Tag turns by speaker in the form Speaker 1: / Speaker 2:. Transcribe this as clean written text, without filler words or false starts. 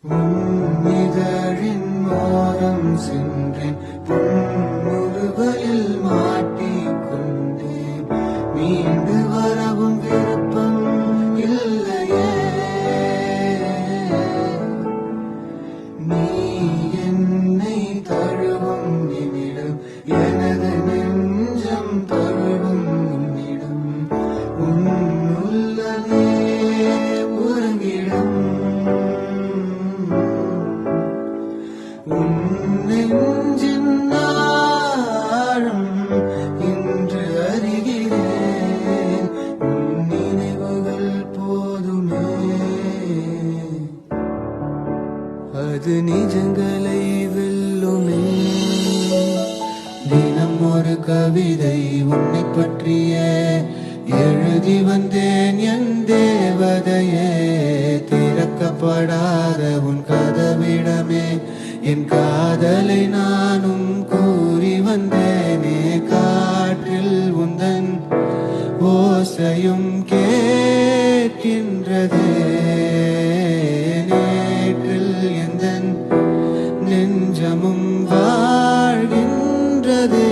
Speaker 1: உன்னிதழின் ஓரம் சென்றேன், பொன்முறுவலில் மாட்டிக்கொண்டேன். மீண்டு வரவும் விருப்பம் இல்லையே. நீ என்னை தழுவும் நிமிடம், எனது நெஞ்சம் தழுவும் உன்னிடம். உள்ளமே உறங்கிடும். உன் நெஞ்சின் ஆழம் இன்று அறிகிறேன். உன் நினைவுகள் போதுமே. அது நிஜங்களை வெல்லுமே. தினம் ஒரு கவிதை உன்னை பற்றிய எழுதி வந்தேன் என் தேவதையே. திறக்கப்படாத உன் கதவிடமே என் காதலை நானும் கூறி வந்தேனே. காற்றில் உந்தன் ஓசையும் கேட்கின்றதே. நேற்றில் எந்தன் நெஞ்சமும் வாழ்கின்றதே.